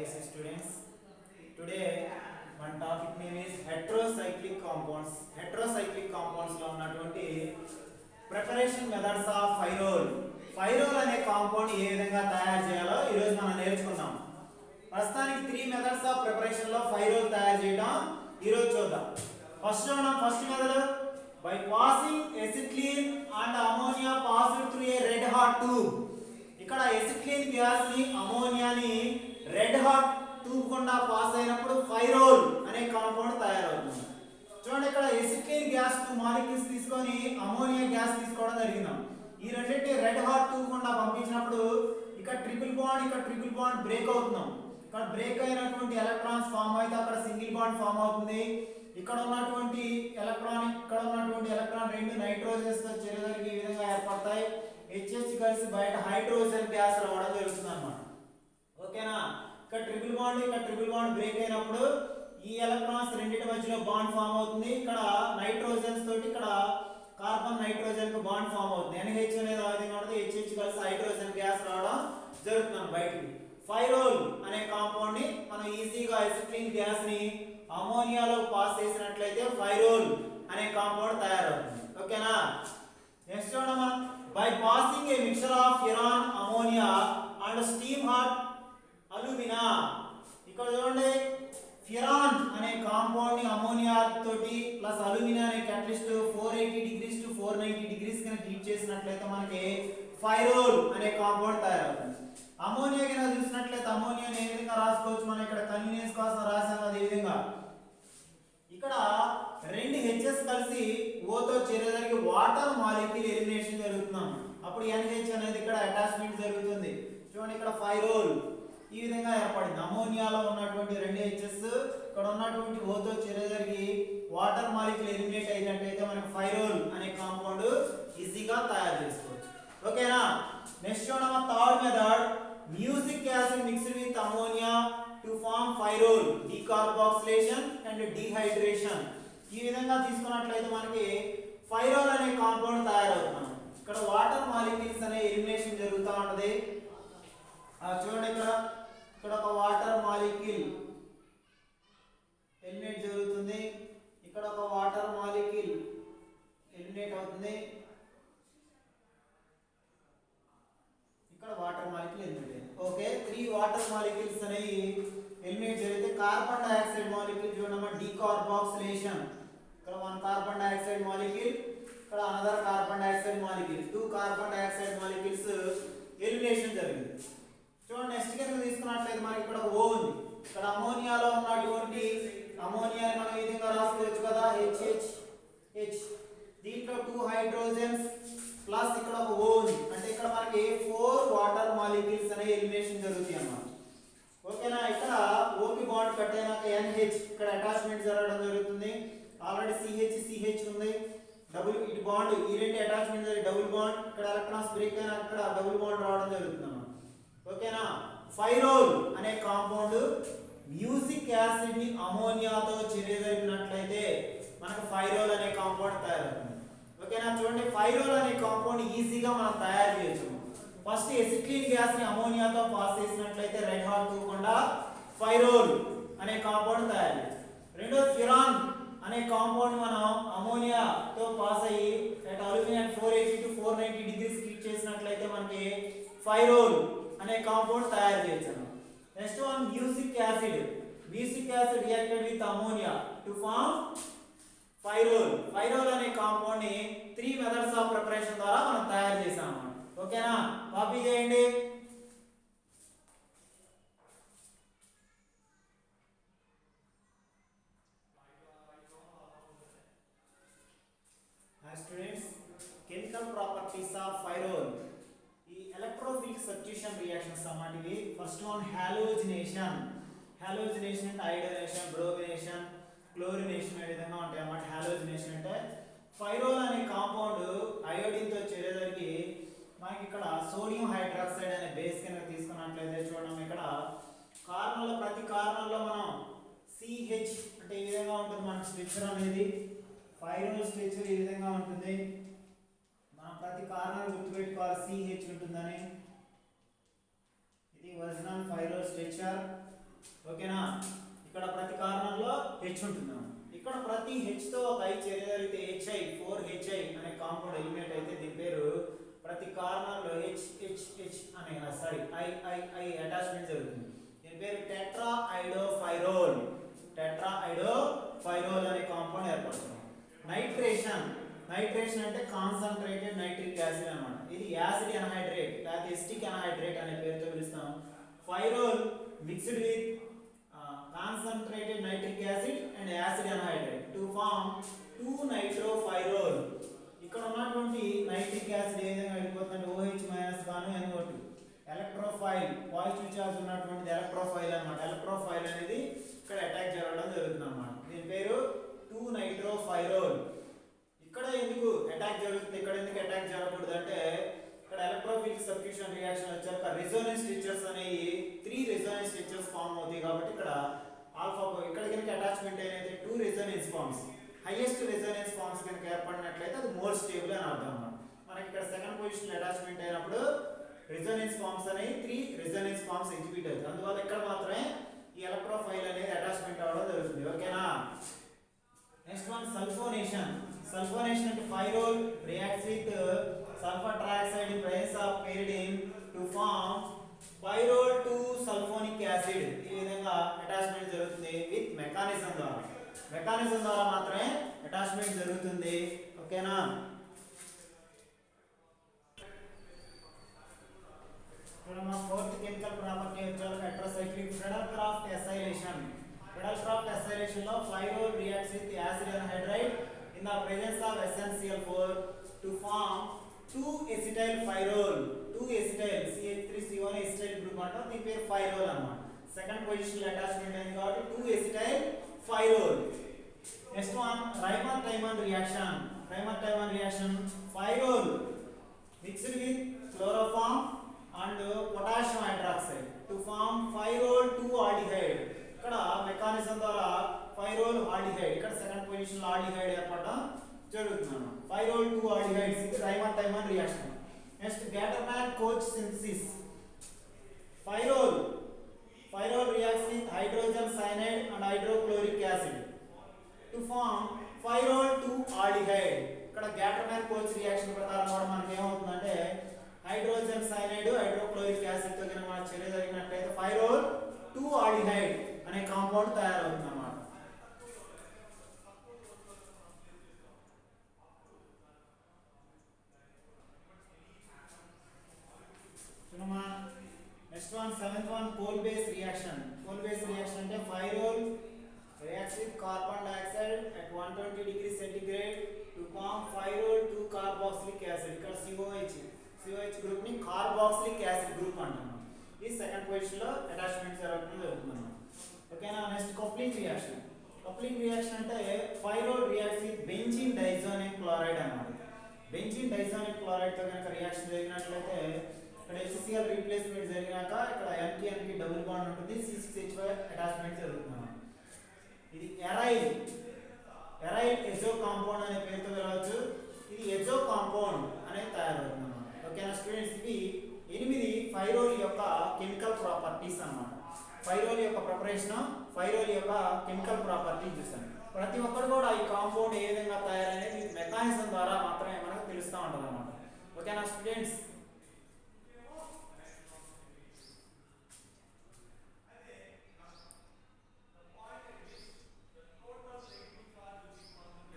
BSc students. Today one topic name is heterocyclic compounds. Heterocyclic compounds లో ఉన్నటువంటి preparation methods of ఫైరోల్. ఫైరోల్ అనే compound ఏ విధంగా తయారు చేయాలో ఈ రోజు మనం నేర్చుకుందాం. ప్రస్తుతానికి 3 మెథడ్స్ ఆఫ్ ప్రిపరేషన్ లో ఫైరోల్ తయారు చేయడం ఈ రోజు చూద్దాం. First method by passing acetylene and ammonia passed through a red hot tube. ఇక్కడ acetylene గ్యాస్ ని అమోనియాని రెడ్ హాట్ ట్యూబ్ గుండా పాస్ అయినప్పుడు ఫైరోల్ అనే కాంపౌండ్ తయారవుతుంది. చూడండి, ఇక్కడ acetylene గ్యాస్ 2 మాలిక్యూల్స్ తీసుకొని అమోనియా గ్యాస్ తీసుకోవడం జరిగింది. ఈ రెండింటిని రెడ్ హాట్ ట్యూబ్ గుండా పంపించినప్పుడు ఇక్కడ ట్రిపుల్ బాండ్ బ్రేక్ అవుతున్నాం. ఇక్కడ బ్రేక్ అయినటువంటి ఎలక్ట్రాన్స్ ఫామ్ అయితే అక్కడ సింగిల్ బాండ్ ఫామ్ అవుతుంది. ఇక్కడ ఉన్నటువంటి ఎలక్ట్రాన్ రెండు నైట్రోజన్స్ తో చేరేసరికి ఈ విధంగా ఏర్పడతాయి. HH కలిసి బయట హైడ్రోజన్ గ్యాస్ రావడం జరుగుతుంది అన్నమాట. ఓకేనా? ఇక్కడ ట్రిపుల్ బాండ్ బ్రేక్ అయినప్పుడు ఈ ఎలక్ట్రాన్స్ రెండింటి మధ్యలో బాండ్ ఫామ్ అవుతుంది. ఇక్కడ నైట్రోజన్స్ తోటి ఇక్కడ కార్బన్ నైట్రోజన్ కు బాండ్ ఫామ్ అవుతుంది. NH అనేది ఆ విధంగా ఉంటుంది. HH కలిసి హైడ్రోజన్ గ్యాస్ రావడం జరుగుతుంది బయటికి. ఫైరోల్ అనే కాంపౌండ్ ని మనం ఈజీగా ఎసిటిలిన్ గ్యాస్ ని అమోనియాలో పాస్ చేసినట్లయితే ఫైరోల్ అనే కాంపౌండ్ తయారవుతుంది. ఓకేనా? నెక్స్ట్ చూడమ్మా, by passing a mixture of furan ammonia and steam hot alumina. ఇక్కడ చూడండి, ఫిరాన్ అనే కాంపౌండ్ ని అమోనియా తోటి ప్లస్ అల్యూమినా అనే క్యాటలిస్ట్ 480 డిగ్రీస్ టు 490 డిగ్రీస్ కి హీట్ చేసినట్లయితే మనకి ఫైరోల్ అనే కాంపౌండ్ తయారవుతుంది. అమోనియా కింద చూసినట్లయితే అమోనియాని ఏ విధంగా రాసుకోవచ్చు, మనం ఇక్కడ కన్వీనియన్స్ కోసం రాసాము అదే విధంగా. ఇక్కడ రెండు హెచ్ఎస్ కలిసి ఓతో చేరేసరికి వాటర్ మాలిక్యూల్ ఎలిమినేషన్ జరుగుతున్నాం. అప్పుడు NH అనేది ఇక్కడ అటాచ్మెంట్ జరుగుతుంది. చూడండి, ఇక్కడ ఫైరోల్ ఈ విధంగా ఏర్పడింది. అమోనియాలో ఉన్నటువంటి రెండు హెచ్ఎస్ ఇక్కడ ఉన్నటువంటి ఓతో చేరేసరికి వాటర్ మాలిక్యూల్ ఎలిమినేట్ అయినట్లయితే మనకు ఫైరోల్ అనే కాంపౌండ్ ఈజీగా తయారు చేసుకోవచ్చు. ఓకేనా? నెక్స్ట్ చూడమ్మా, third method, mucic acid mixed with ammonia to form pyrrole, decarboxylation and dehydration. ఈ విధంగా తీసుకున్నట్లయితే మనకి ఫైరోల్ అనే కాంపౌండ్ తయారవుతుంది. ఇక్కడ వాటర్ మాలిక్యూల్స్ అనే ఎలిమినేషన్ జరుగుతూ ఉంటది. చూడండి, ఇక్కడ ఒక వాటర్ మాలిక్యూల్ ఎలిమినేట్ జరుగుతుంది. ఇక్కడ ఒక వాటర్ మాలిక్యూల్ ఎలిమినేట్ అవుతుంది. ఇక్కడ వాటర్ మాలిక్యూల్ ఎలిమినేట్ అయింది. ఓకే, 3 వాటర్ మాలిక్యూల్స్ అనేవి ఎలిమినేట్ జరిగితే కార్బన్ డయాక్సైడ్ మాలిక్యూల్ చూడమ్మా, డీకార్బాక్సిలేషన్. ఇక్కడ 1 కార్బన్ డయాక్సైడ్ మాలిక్యూల్, ఇక్కడ another carbon dioxide molecule, 2 carbon dioxide molecules elimination జరిగింది. చూడండి, నెక్స్ట్ కింద తీసుకున్నట్లయితే మనకి ఇక్కడ O ఉంది. ఇక్కడ అమోనియాలో ఉన్నటువంటి అమోనియాని మనం ఈ విధంగా రాసుకోవచ్చు కదా, HH. దీంట్లో 2 హైడ్రోజన్స్ ప్లస్ ఇక్కడ ఒక O ఉంది. అంటే ఇక్కడ మనకి 4 వాటర్ మాలిక్యూల్స్ అనే ఎలిమినేషన్ జరుగుతాయి అన్నమాట. ఓకేనా? ఇక్కడ O కి బాండ్ కట్ అయినాక NH ఇక్కడ అటాచ్మెంట్ జరగడం జరుగుతుంది. ఆల్రెడీ CH ఉంది. డబుల్ ఇట్ బాండ్, ఈ రెండు అటాచ్మెంట్ జరిగి డబుల్ బాండ్, ఇక్కడ ఎలక్ట్రాన్స్ బ్రేక్ అయినాక ఇక్కడ డబుల్ బాండ్ రావడం జరుగుతుంది అన్నమాట. ఓకేనా? ఫైరోల్ అనే కాంపౌండ్ మ్యూసిక్ యాసిడ్ ని అమోనియాతో చేరజరిపినట్లయితే మనకు ఫైరోల్ అనే కాంపౌండ్ తయారవుతుంది. ఓకేనా? చూడండి, ఫైరోల్ అనే కాంపౌండ్ ఈజీగా మనం తయారు చేయొచ్చు. ఫస్ట్ ఎసిటిలిన్ గ్యాస్ ని అమోనియాతో పాస్ చేసినట్లయితే రెడ్ హాట్ తూకుండా ఫైరోల్ అనే కాంపౌండ్ తయారు చేయొచ్చు. రెండోది ఫిరాన్ అనే కాంపౌండ్ మనం అమోనియాతో పాస్ అయ్యి అల్యూమినియం 480 టు 490 డిగ్రీస్ హీట్ చేసినట్లయితే మనకి ఫైరోల్ అనే కాంపౌండ్ తయారు చేయొచ్చు. Next one, mucic acid reacted with ammonia to form pyrrole అనే కాంపౌండ్ ని 3 మెథడ్స్ ఆఫ్ ప్రిపరేషన్ ద్వారా మనం తయారు చేసాం అన్నమాట. ఓకేనా? కాపీ చేయండి. Students, chemical properties of pyrrole. ఈ ఎలక్ట్రోఫిలిక్ సబ్స్టిట్యూషన్ రియాక్షన్స్ అన్నమాట ఇవి. ఫస్ట్ వన్, హాలోజినేషన్ అంటే ఐడోనేషన్, బ్రోమినేషన్, క్లోరినేషన్ ఈ విధంగా ఉంటాయి అన్నమాట. హాలోజినేషన్ అంటే ఫైరోల్ అనే కాంపౌండ్ అయోడిన్ తో చేరేసరికి మనకి ఇక్కడ సోడియం హైడ్రాక్సైడ్ అనే బేస్ కింద తీసుకున్నట్లయితే చూడండి, ఇక్కడ ప్రతి కార్నర్లో మనం CH అంటే ఈ విధంగా ఉంటుంది మన స్ట్రక్చర్ అనేది. ఫైరోల్ స్ట్రక్చర్ ఈ విధంగా ఉంటుంది. మనం ప్రతి కార్నర్ గుర్తుపెట్టుకోవాలి CH ఉంటుందని. ఇది ఒరిజినల్ ఫైరోల్ స్ట్రక్చర్. H ఉంటున్నాం. ఇక్కడ ప్రతి H తో ఒక I చేరగలిగితే HI 4HI అనే కాంపౌండ్ ఎలిమినేట్ అయితే దీని పేరు ప్రతి కార్నర్ లో H అనే I అటాచ్మెంట్ జరుగుతుంది. దీని పేరు టెట్రాఐడోఫైరోల్ అనే కాంపౌండ్ ఏర్పడుతుంది. నైట్రేషన్ అంటే కాన్సంట్రేటెడ్ నైట్రిక్ యాసిడ్ అన్నమాట. ఇది యాసిడ్ ఎన్హైడ్రేట్ లేదా ఎసిటిక్ ఎన్హైడ్రేట్ అనే పేరుతో పిలుస్తాం. Pyrrole mixed with concentrated nitric acid and acid anhydride to form 2-nitropyrrole. ఇక్కడ ఉన్నటువంటి నైట్రిక్ యాసిడ్ ఏ విధంగా వెళ్ళిపోతుందంటే OH- గాను NO2 ఎలక్ట్రోఫైల్ పాజిటివ్ చార్జ్ ఉన్నటువంటి ఎలక్ట్రోఫైల్ అన్నమాట. ఎలక్ట్రోఫైల్ అనేది ఇక్కడ అటాక్ జరగడం జరుగుతుంది అన్నమాట. దీని పేరు 2-nitropyrrole. ఇక్కడ ఎందుకు అటాక్ జరుగుతుంది, ఇక్కడ ఎందుకు అటాక్ జరగకూడదు అంటే ఇక్కడ ఎలక్ట్రోఫిలిక్ సబ్స్టిట్యూషన్ రియాక్షన్ వచ్చాక రెసోనెన్స్ స్ట్రక్చర్స్ అనేవి 3 రెసోనెన్స్ స్ట్రక్చర్స్ ఫామ్ అవుతాయి. కాబట్టి ఇక్కడ ఆల్ఫా ఇక్కడ కనుక అటాచ్మెంట్ అయితే 2 resonance forms, highest resonance forms కనుక ఏర్పడినట్లయితే అది మోర్ స్టేబుల్ అని అర్థం అన్నమాట. మనకి ఇక్కడ సెకండ్ పొజిషన్ అటాచ్మెంట్ అయినప్పుడు రెసోనెన్స్ ఫార్మ్స్ అనేవి 3 రెసోనెన్స్ ఫార్మ్స్ ఎగ్జిక్యూట్ అవుతాయి. అందువల్ల ఇక్కడ మాత్రమే ఈ ఎలక్ట్రోఫైల్ అనేది అటాచ్మెంట్ అవ్వడం జరుగుతుంది. ఓకేనా. నెక్స్ట్ వన్ సల్ఫోనేషన్ అంటే pyrrole reacts with sulfur trioxide in presence of pyridine to form pyrrole 2-sulfonic acid. ఈ విధంగా అటాచ్మెంట్ జరుగుతుంది విత్ మెకానిజం ద్వారా మాత్రమే అటాచ్మెంట్ జరుగుతుంది. ఓకేనా. ఇప్పుడు మన ఫోర్త్ కెమికల్ ప్రాపర్టీ వచ్చేసరికి హెట్రోసైక్లిక్ ఫెడర్క్రాఫ్ట్ అసైలేషన్ లో pyrrole reacts with acid anhydride in the presence of SnCl4 to form 2-acetylpyrrole. 2-acetyl CH3CON acetyl group అంటాం. దీని పేరు ఫైరోల్ అన్నమాట. సెకండ్ పొజిషన్ లో అటాచ్మెంట్ అయింది కాబట్టి 2-acetylpyrrole. Next one Reimer Tiemann reaction pyrrole mixed with chloroform and potassium hydroxide to form pyrrole 2-aldehyde. ఇక్కడ mechanism ద్వారా pyrrole aldehyde, ఇక్కడ సెకండ్ పొజిషన్ లో ఆల్డిహైడ్ ఏర్పడడం జరుగుతుంది. ఫైరోల్ 2-aldehydes ఇది Reimer Tiemann reaction. Next Gattermann Koch synthesis. Pyrrole reacts with hydrogen cyanide and hydrochloric acid to form pyrrole 2-aldehyde. ఇక్కడ గ్యాటర్మాన్ coach reaction ప్రకారం కూడా మనకి ఏమవుతుందంటే హైడ్రోజన్ సైనైడ్ హైడ్రోక్లోరిక్ యాసిడ్ తో కనుక మన చర్య జరిగినట్లయితే ఫైరోల్ 2-aldehyde అనే కాంపౌండ్ తయారవుతుంది అన్నమాట. Next one seventh one Kolbe's reaction అంటే pyrrole reacts with carbon dioxide at 120 degrees centigrade to form pyrrole 2-carboxylic acid. ఇక్కడ COH గ్రూప్ ని కార్బాక్సిలిక్ యాసిడ్ గ్రూప్ అంటాం. ఈ సెకండ్ పొజిషన్ లో అటాచ్మెంట్ జరుగుతుంది. ఓకేనా. నెక్స్ట్ కప్లింగ్ రియాక్షన్ అంటే pyrrole reacts with benzene డైజోనిక్ chloride అన్నమాట. బెంజీన్ డైజోనిక్ క్లోరైడ్ తో కనుక రియాక్షన్ జరిగినట్లయితే ఇక్కడ HCl రీప్లేస్మెంట్ జరిగినాక ఇక్కడ NK డబుల్ బాండ్ ఉంటుంది, C6H5 అటాచ్మెంట్ జరుగుతుంది. ఇది ఎరైల్ ఎజో కాంపౌండ్ అనే పేరుతో పిలవచ్చు. ఇది ఎజో కాంపౌండ్ అనేది తయారవుతుంది అన్నమాట. ఓకేనా స్టూడెంట్స్, ఇవి 8 ఫైరోల్ యొక్క కెమికల్ ప్రాపర్టీస్ అన్నమాట. ఫైరోల్ యొక్క ప్రిపరేషన్, ఫైరోల్ యొక్క కెమికల్ ప్రాపర్టీ చూసాను. ప్రతి ఒక్కరు కూడా ఈ కాంపౌండ్ ఏ విధంగా తయారనేది మెకానిజం ద్వారా మాత్రమే మనకు తెలుస్తూ ఉంటుంది అన్నమాట. ఓకేనా స్టూడెంట్స్.